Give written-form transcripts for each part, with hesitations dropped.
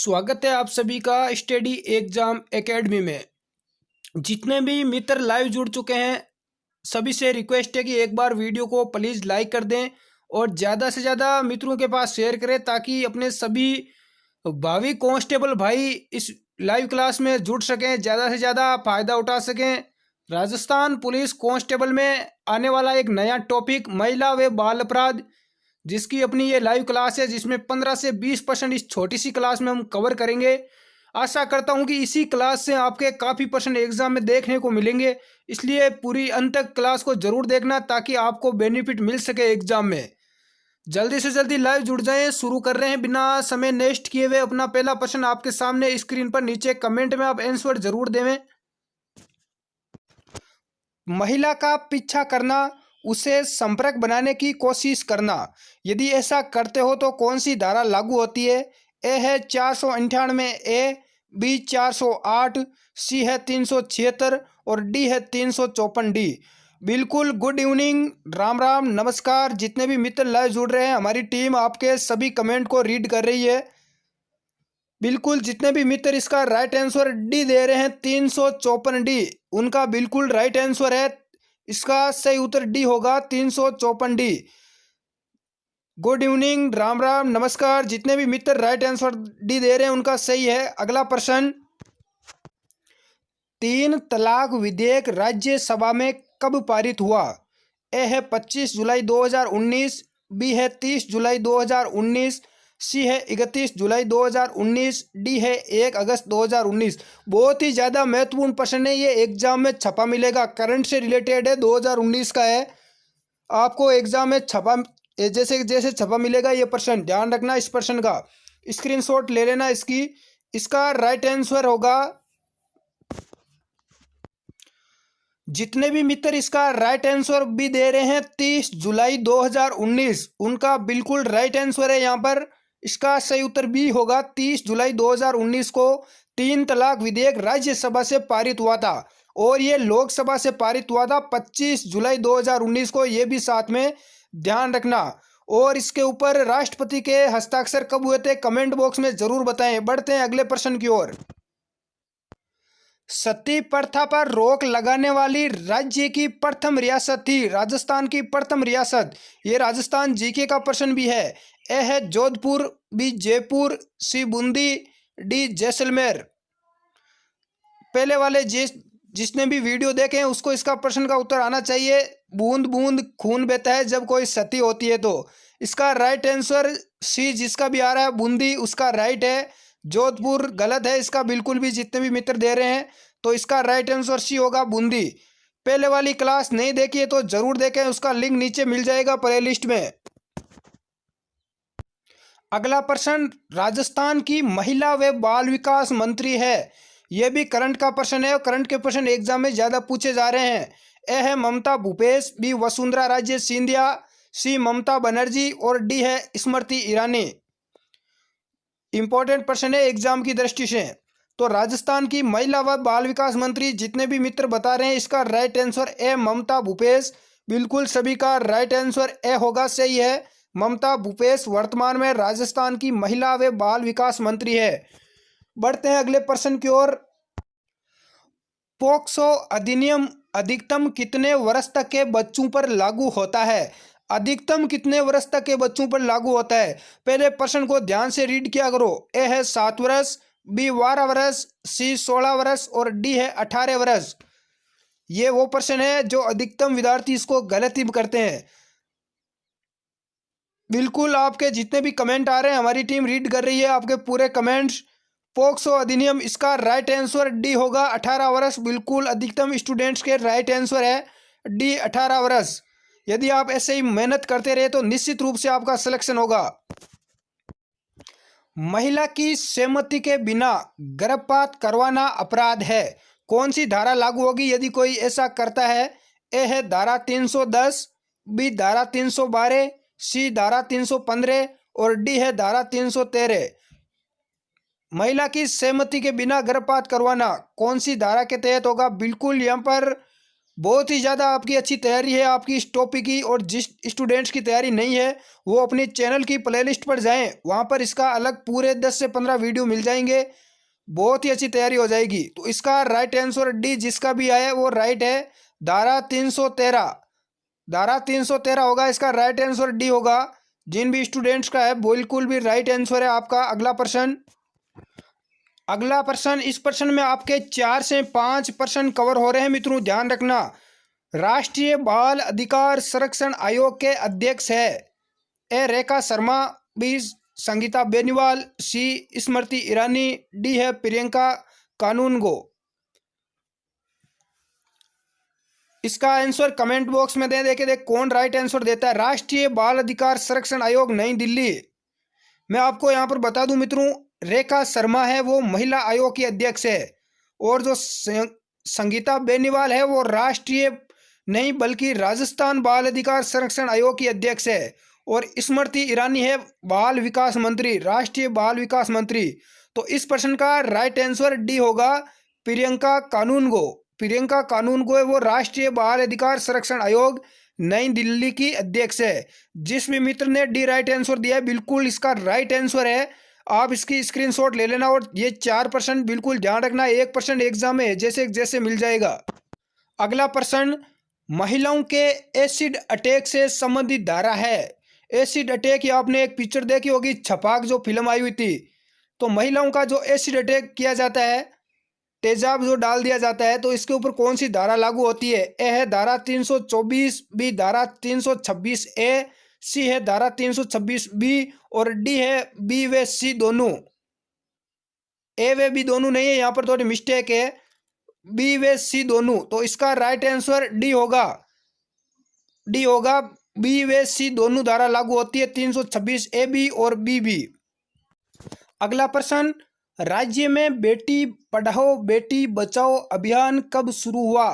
स्वागत है आप सभी का स्टडी एग्जाम एकेडमी में। जितने भी मित्र लाइव जुड़ चुके हैं सभी से रिक्वेस्ट है कि एक बार वीडियो को प्लीज़ लाइक कर दें और ज़्यादा से ज़्यादा मित्रों के पास शेयर करें ताकि अपने सभी भावी कांस्टेबल भाई इस लाइव क्लास में जुड़ सकें, ज़्यादा से ज़्यादा फ़ायदा उठा सकें। राजस्थान पुलिस कांस्टेबल में आने वाला एक नया टॉपिक महिला व बाल अपराध, जिसकी अपनी ये लाइव क्लास है जिसमें 15 से 20% इस छोटी सी क्लास में हम कवर करेंगे। आशा करता हूं कि इसी क्लास से आपके काफ़ी परसेंट एग्जाम में देखने को मिलेंगे, इसलिए पूरी अंत तक क्लास को जरूर देखना ताकि आपको बेनिफिट मिल सके एग्जाम में। जल्दी से जल्दी लाइव जुड़ जाएं। शुरू कर रहे हैं बिना समय नेस्ट किए हुए। अपना पहला प्रश्न आपके सामने स्क्रीन पर नीचे कमेंट में आप आंसर जरूर देवें। महिला का पीछा करना, उसे संपर्क बनाने की कोशिश करना, यदि ऐसा करते हो तो कौन सी धारा लागू होती है? ए है 498 ए, बी 408, सी है 376 और डी है 354 डी। बिल्कुल गुड इवनिंग, राम राम, नमस्कार। जितने भी मित्र लाइव जुड़ रहे हैं हमारी टीम आपके सभी कमेंट को रीड कर रही है। बिल्कुल जितने भी मित्र इसका राइट आंसर डी दे रहे हैं 354 डी, उनका बिल्कुल राइट आंसर है। इसका सही उत्तर डी होगा 354 D. Good evening, Ram Ram, नमस्कार। जितने भी मित्र राइट आंसर डी दे रहे हैं उनका सही है। अगला प्रश्न, 3 तलाक विधेयक राज्यसभा में कब पारित हुआ? ए है 25 जुलाई 2019, बी है 30 जुलाई 2019, सी है 31 जुलाई 2019, डी है 1 अगस्त 2019। बहुत ही ज़्यादा महत्वपूर्ण प्रश्न है, ये एग्जाम में छपा मिलेगा, करंट से रिलेटेड है, 2019 का है। आपको एग्जाम में छपा जैसे जैसे छपा मिलेगा ये प्रश्न ध्यान रखना। इस प्रश्न का स्क्रीनशॉट ले लेना इसका राइट आंसर होगा, जितने भी मित्र इसका राइट आंसर भी दे रहे हैं 30 जुलाई 2019, उनका बिल्कुल राइट आंसर है। यहाँ पर इसका सही उत्तर बी होगा। 30 जुलाई 2019 को 3 तलाक विधेयक राज्यसभा से पारित हुआ था और ये लोकसभा से पारित हुआ था 25 जुलाई 2019 को, ये भी साथ में ध्यान रखना। और इसके ऊपर राष्ट्रपति के हस्ताक्षर कब हुए थे कमेंट बॉक्स में जरूर बताएं। बढ़ते हैं अगले प्रश्न की ओर। सती प्रथा पर रोक लगाने वाली राज्य की प्रथम रियासत थी राजस्थान की प्रथम रियासत। ये राजस्थान जीके का प्रश्न भी है। ए है जोधपुर, बी जयपुर, सी बूंदी, डी जैसलमेर। पहले वाले जिसने भी वीडियो देखे हैं उसको इसका प्रश्न का उत्तर आना चाहिए। बूंद बूंद खून बहता है जब कोई सती होती है, तो इसका राइट आंसर सी, जिसका भी आ रहा है बूंदी, उसका राइट है। जोधपुर गलत है इसका बिल्कुल भी, जितने भी मित्र दे रहे हैं, तो इसका राइट आंसर सी होगा बूंदी। पहले वाली क्लास नहीं देखी है तो जरूर देखें, उसका लिंक नीचे मिल जाएगा प्लेलिस्ट में। अगला प्रश्न, राजस्थान की महिला व बाल विकास मंत्री है। यह भी करंट का प्रश्न है और करंट के प्रश्न एग्जाम में ज्यादा पूछे जा रहे हैं। ए है ममता भूपेश, बी वसुंधरा राजे सिंधिया, सी ममता बनर्जी और डी है स्मृति ईरानी। इंपॉर्टेंट प्रश्न है एग्जाम की दृष्टि से। तो राजस्थान की महिला व बाल विकास मंत्री जितने भी मित्र बता रहे हैं इसका राइट आंसर ए ममता भूपेश। बिल्कुल सभी का राइट आंसर ए होगा, सही है। ममता भूपेश वर्तमान में राजस्थान की महिला व बाल विकास मंत्री है। बढ़ते हैं अगले प्रश्न की ओर। पोक्सो अधिनियम अधिकतम कितने वर्ष तक के बच्चों पर लागू होता है? अधिकतम कितने वर्ष तक के बच्चों पर लागू होता है? पहले प्रश्न को ध्यान से रीड किया करो। ए है 7 वर्ष, बी 12 वर्ष, सी 16 वर्ष और डी है 18 वर्ष। ये वो प्रश्न है जो अधिकतम विद्यार्थी इसको गलत ही करते हैं। बिल्कुल आपके जितने भी कमेंट आ रहे हैं हमारी टीम रीड कर रही है आपके पूरे कमेंट्स। पोक्सो अधिनियम, इसका राइट आंसर डी होगा 18 वर्ष। बिल्कुल अधिकतम स्टूडेंट्स के राइट आंसर है डी 18 वर्ष। यदि आप ऐसे ही मेहनत करते रहे तो निश्चित रूप से आपका सिलेक्शन होगा। महिला की सहमति के बिना गर्भपात करवाना अपराध है, कौन सी धारा लागू होगी यदि कोई ऐसा करता है? ए है धारा 310, बी धारा 312, सी धारा 315 और डी है धारा 313। महिला की सहमति के बिना गर्भपात करवाना कौन सी धारा के तहत होगा? बिल्कुल यहाँ पर बहुत ही ज़्यादा आपकी अच्छी तैयारी है आपकी इस टॉपिक की। और जिस स्टूडेंट्स की तैयारी नहीं है वो अपने चैनल की प्लेलिस्ट पर जाएं, वहाँ पर इसका अलग पूरे 10 से 15 वीडियो मिल जाएंगे। बहुत ही अच्छी तैयारी हो जाएगी। तो इसका राइट आंसर डी जिसका भी आया वो राइट है, धारा 313। धारा 313 होगा इसका राइट आंसर, डी होगा। जिन भी स्टूडेंट्स का है बिल्कुल भी राइट आंसर है आपका। अगला प्रश्न, अगला प्रश्न, इस प्रश्न में आपके 4 से 5% कवर हो रहे हैं मित्रों, ध्यान रखना। राष्ट्रीय बाल अधिकार संरक्षण आयोग के अध्यक्ष है ए रेखा शर्मा, बी संगीता बेनीवाल, सी स्मृति ईरानी, डी है प्रियंका कानूनगो। इसका आंसर कमेंट बॉक्स में दे के देख कौन राइट आंसर देता है। राष्ट्रीय बाल अधिकार संरक्षण आयोग नई दिल्ली। मैं आपको यहाँ पर बता दूं मित्रों, रेखा शर्मा है वो महिला आयोग की अध्यक्ष है, और जो संगीता बेनीवाल है वो राष्ट्रीय नहीं बल्कि राजस्थान बाल अधिकार संरक्षण आयोग की अध्यक्ष है, और स्मृति ईरानी है बाल विकास मंत्री, राष्ट्रीय बाल विकास मंत्री। तो इस प्रश्न का राइट आंसर डी होगा, प्रियंका कानूनगो। प्रियंका कानूनगो है वो राष्ट्रीय बाल अधिकार संरक्षण आयोग नई दिल्ली की अध्यक्ष है। जिस भी मित्र ने डी राइट आंसर दिया है बिल्कुल इसका राइट आंसर है। आप इसकी स्क्रीनशॉट ले लेना, और ये 4% बिल्कुल ध्यान रखना, 1% एग्जाम में जैसे जैसे मिल जाएगा। अगला प्रश्न, महिलाओं के एसिड अटैक से संबंधित धारा है। एसिड अटैक, या आपने एक पिक्चर देखी होगी छपाक जो फिल्म आई हुई थी, तो महिलाओं का जो एसिड अटैक किया जाता है, तेजाब जो डाल दिया जाता है, तो इसके ऊपर कौन सी धारा लागू होती है। ए है धारा 324, बी धारा 326 ए, सी है धारा 326 बी, और डी है बी व सी दोनों। ए व बी दोनों नहीं है, यहाँ पर थोड़ी मिस्टेक है, बी व सी दोनों। तो इसका राइट आंसर डी होगा, डी होगा, बी व सी दोनों धारा लागू होती है, 326 ए बी और बी बी। अगला प्रश्न, राज्य में बेटी पढ़ाओ बेटी बचाओ अभियान कब शुरू हुआ।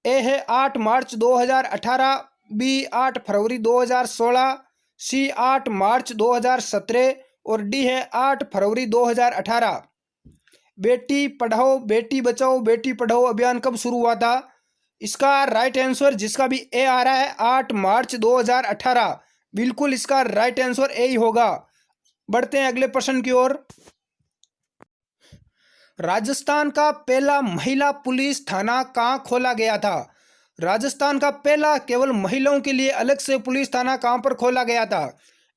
ए है 8 मार्च 2018, बी 8 फरवरी 2016, सी 8 मार्च 2017, और डी है 8 फरवरी 2018। बेटी पढ़ाओ बेटी बचाओ बेटी पढ़ाओ अभियान कब शुरू हुआ था। इसका राइट आंसर जिसका भी ए आ रहा है 8 मार्च 2018, बिल्कुल इसका राइट आंसर ए ही होगा। बढ़ते हैं अगले प्रश्न की ओर। राजस्थान का पहला महिला पुलिस थाना कहाँ खोला गया था। राजस्थान का पहला केवल महिलाओं के लिए अलग से पुलिस थाना कहाँ पर खोला गया था।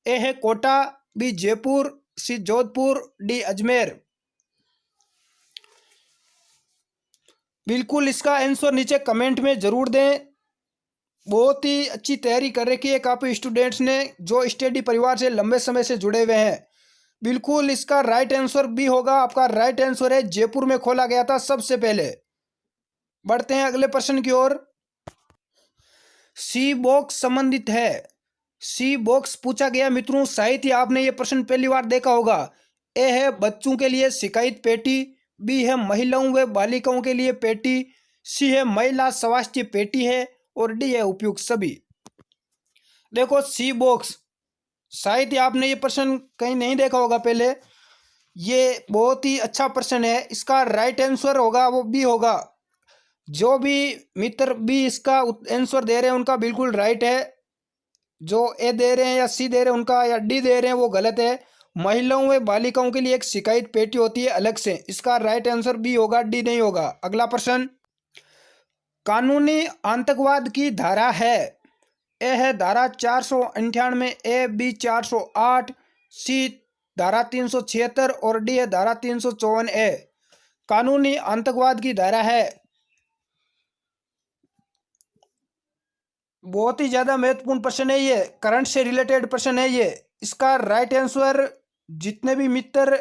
ए है कोटा, बी जयपुर, सी जोधपुर, डी अजमेर। बिल्कुल इसका आंसर नीचे कमेंट में जरूर दें। बहुत ही अच्छी तैयारी कर रखी है काफ़ी स्टूडेंट्स ने जो स्टडी परिवार से लंबे समय से जुड़े हुए हैं। बिल्कुल इसका राइट आंसर बी होगा, आपका राइट आंसर है जयपुर में खोला गया था सबसे पहले। बढ़ते हैं अगले प्रश्न की ओर। सी बॉक्स संबंधित है। सी बॉक्स पूछा गया मित्रों, शायद ही आपने ये प्रश्न पहली बार देखा होगा। ए है बच्चों के लिए शिकायत पेटी, बी है महिलाओं व बालिकाओं के लिए पेटी, सी है महिला स्वास्थ्य पेटी है, और डी है उपयुक्त सभी। देखो सी बॉक्स, शायद ही आपने ये प्रश्न कहीं नहीं देखा होगा पहले। ये बहुत ही अच्छा प्रश्न है, इसका राइट आंसर होगा वो बी होगा। जो भी मित्र बी इसका आंसर दे रहे हैं उनका बिल्कुल राइट है। जो ए दे रहे हैं या सी दे रहे हैं उनका या डी दे रहे हैं वो गलत है। महिलाओं व बालिकाओं के लिए एक शिकायत पेटी होती है अलग से, इसका राइट आंसर बी होगा, डी नहीं होगा। अगला प्रश्न, कानूनी आतंकवाद की धारा है। ए है धारा 498 ए, बी 408, सी धारा 376, और डी है धारा 354 ए। कानूनी आतंकवाद की धारा है, बहुत ही ज्यादा महत्वपूर्ण प्रश्न है ये, करंट से रिलेटेड प्रश्न है ये। इसका राइट आंसर जितने भी मित्र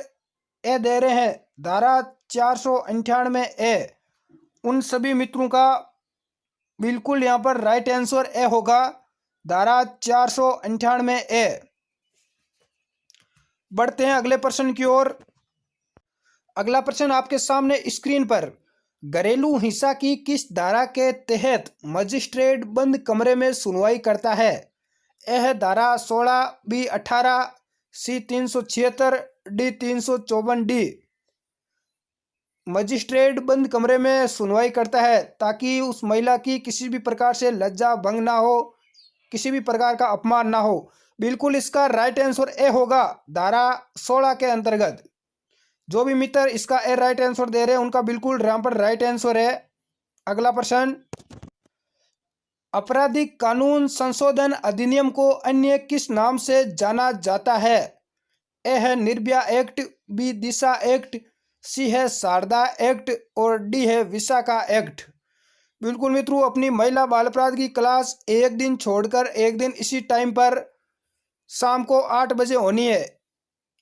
ए दे रहे हैं धारा 498 ए, उन सभी मित्रों का बिल्कुल यहाँ पर राइट आंसर ए होगा, धारा 498 ए। बढ़ते हैं अगले प्रश्न की ओर। अगला प्रश्न आपके सामने स्क्रीन पर, घरेलू हिंसा की किस धारा के तहत मजिस्ट्रेट बंद कमरे में सुनवाई करता है। ए है धारा 16, बी 18, सी 376, डी 354 डी। मजिस्ट्रेट बंद कमरे में सुनवाई करता है ताकि उस महिला की किसी भी प्रकार से लज्जा भंग ना हो, किसी भी प्रकार का अपमान ना हो। बिल्कुल इसका राइट आंसर ए होगा धारा 16 के अंतर्गत। जो भी मित्र इसका ए राइट आंसर दे रहे हैं उनका बिल्कुल यहाँ पर राइट आंसर है। अगला प्रश्न, आपराधिक कानून संशोधन अधिनियम को अन्य किस नाम से जाना जाता है? ए है निर्भया एक्ट, बी दिशा एक्ट, सी है शारदा एक्ट और डी है विशाखा एक्ट। बिल्कुल मित्रों, अपनी महिला बाल अपराध की क्लास एक दिन छोड़कर एक दिन इसी टाइम पर शाम को 8 बजे होनी है।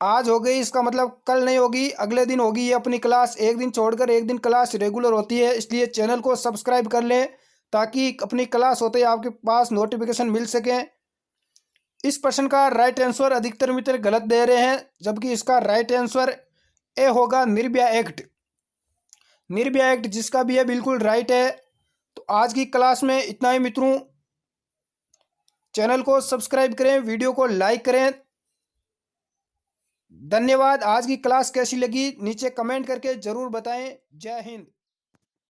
आज हो गई, इसका मतलब कल नहीं होगी, अगले दिन होगी ये अपनी क्लास। एक दिन छोड़कर एक दिन क्लास रेगुलर होती है, इसलिए चैनल को सब्सक्राइब कर लें ताकि अपनी क्लास होते ही आपके पास नोटिफिकेशन मिल सके। इस प्रश्न का राइट आंसर अधिकतर मित्र गलत दे रहे हैं, जबकि इसका राइट आंसर ए होगा निर्भया एक्ट। निर्भया एक्ट जिसका भी है बिल्कुल राइट है। तो आज की क्लास में इतना ही मित्रों। चैनल को सब्सक्राइब करें, वीडियो को लाइक करें। धन्यवाद। आज की क्लास कैसी लगी नीचे कमेंट करके जरूर बताएं। जय हिंद।